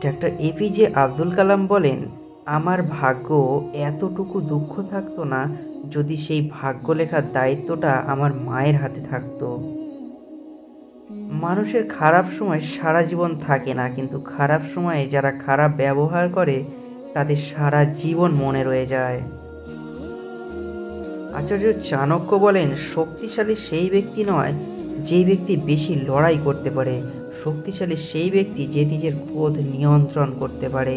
Doctor APJ Abdul Kalam বলেন, আমার ভাগ্য এতটুকু দুঃখ থাকতো না যদি সেই ভাগ্য লেখার দায়িত্বটা আমার মায়ের হাতে থাকতো। মানুষের খারাপ সময় সারা জীবন থাকে না, কিন্তু খারাপ সময়ে যারা খারাপ ব্যবহার করে তাদের সারা জীবন মনে রয়ে যায়। আচার্য চাণক্য বলেন, শক্তিশালী সেই ব্যক্তি নয় যে ব্যক্তি বেশি লড়াই করতে পারে, শক্তিশালী সেই ব্যক্তি যে নিজের ক্রোধ নিয়ন্ত্রণ করতে পারে।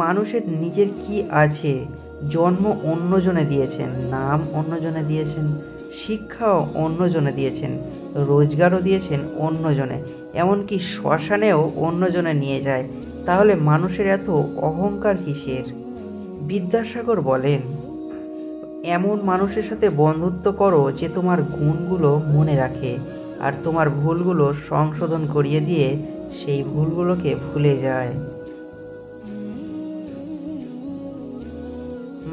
মানুষের নিজের কি আছে? জন্ম অন্যজনে দিয়েছেন, নাম অন্যজনে দিয়েছেন, শিক্ষাও অন্যজনে দিয়েছেন, রোজগারও দিয়েছেন অন্যজনে, এমনকি শ্মশানেও অন্যজনে নিয়ে যায়। তাহলে মানুষের এত অহংকার কিসের? বিদ্যাসাগর বলেন, এমন মানুষের সাথে বন্ধুত্ব করো যে তোমার গুণগুলো মনে রাখে আর তোমার ভুলগুলো সংশোধন করিয়ে দিয়ে সেই ভুলগুলোকে ভুলে যায়।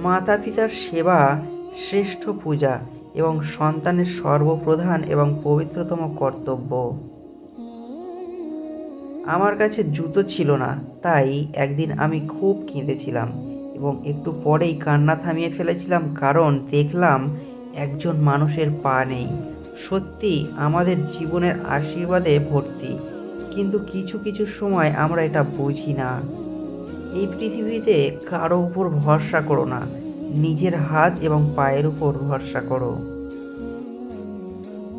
মাতা পিতার সেবা শ্রেষ্ঠ পূজা এবং সন্তানের সর্বপ্রধান এবং পবিত্রতম কর্তব্য। আমার কাছে জুতো ছিল না, তাই একদিন আমি খুব কেঁদেছিলাম এবং একটু পরেই কান্না থামিয়ে ফেলেছিলাম, কারণ দেখলাম একজন মানুষের পা নেই। সত্যি আমাদের জীবনের আশীর্বাদে ভর্তি, কিন্তু কিছু কিছু সময় আমরা এটা বুঝি না। এই পৃথিবীতে কারো উপর ভরসা করো না, নিজের হাত এবং পায়ের উপর ভরসা করো।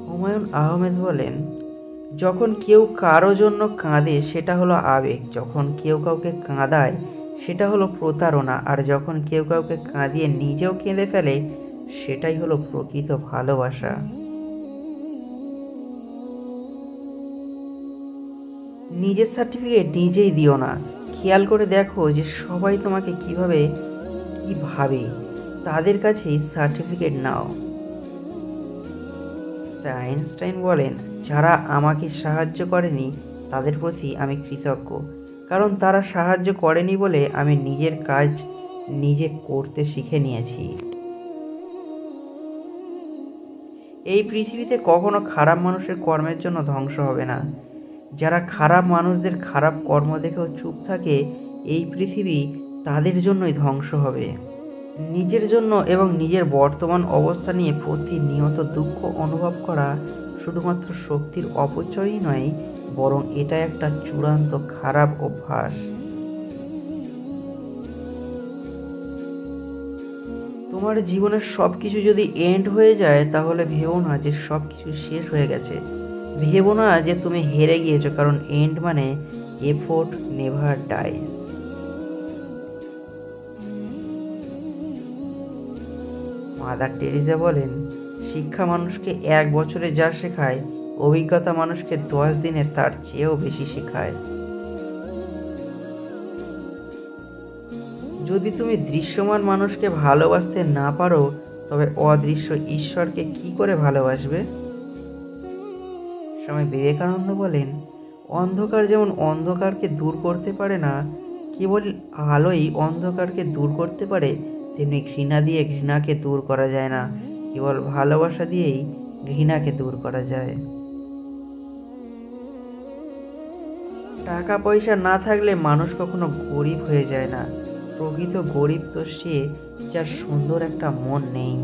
হুমায়ুন আহমেদ বলেন, যখন কেউ কারো জন্য কাঁদে সেটা হলো আবেগ, যখন কেউ কাউকে কাঁদায় সেটা হলো প্রতারণা, আর যখন কেউ কাউকে কাঁদিয়ে নিজেও কেঁদে ফেলে সেটাই হলো প্রকৃত ভালোবাসা। নিজের সার্টিফিকেট নিজেই দিও না, খেয়াল করে দেখো যে সবাই তোমাকে কিভাবে কি ভাবে, তাদের কাছেই সার্টিফিকেট নাও। আইনস্টাইন বলেন, যারা আমাকে সাহায্য করেনি তাদের প্রতি আমি কৃতজ্ঞ, কারণ তারা সাহায্য করেনি বলে আমি নিজের কাজ নিজে করতে শিখে নিয়েছি। এই পৃথিবীতে কখনো খারাপ মানুষের কর্মের জন্য ধ্বংস হবে না। যারা খারাপ মানুষদের খারাপ কর্ম দেখেও চুপ থাকে, এই পৃথিবী তাদের জন্যই ধ্বংস হবে। নিজের জন্য এবং নিজের বর্তমান অবস্থা নিয়ে প্রতিনিয়ত দুঃখ অনুভব করা শুধুমাত্র শক্তির অপচয়ই নয়, বরং এটা একটা চূড়ান্ত খারাপ অভ্যাস। তোমার জীবনের সব কিছু যদি এন্ড হয়ে যায়, তাহলে ভেবো না যে সব কিছু শেষ হয়ে গেছে, ভেবো না যে তুমি হেরে গিয়েছো, কারণ এন্ড মানে effort never dies. Mother Teresa বলেন, শিক্ষা মানুষকে 1 বছরে যা শেখায়, অভিজ্ঞতা মানুষকে 10 দিনে তার চেয়েও বেশি শেখায়। যদি তুমি দৃশ্যমান মানুষকে ভালোবাসতে না পারো, তবে অদৃশ্য ঈশ্বরকে কি করে ভালোবাসবে? স্বামী বিবেকানন্দ বলেন, অন্ধকার যেমন অন্ধকারকে দূর করতে পারে না, কেবল আলোই অন্ধকারকে দূর করতে পারে, তেমনি ঘৃণা দিয়ে ঘৃণাকে দূর করা যায় না, কেবল ভালোবাসা দিয়েই ঘৃণাকে দূর করা যায়। টাকা পয়সা না থাকলে মানুষ কখনো গরিব হয়ে যায় না, প্রকৃত গরিব তো সে যার সুন্দর একটা মন নেই।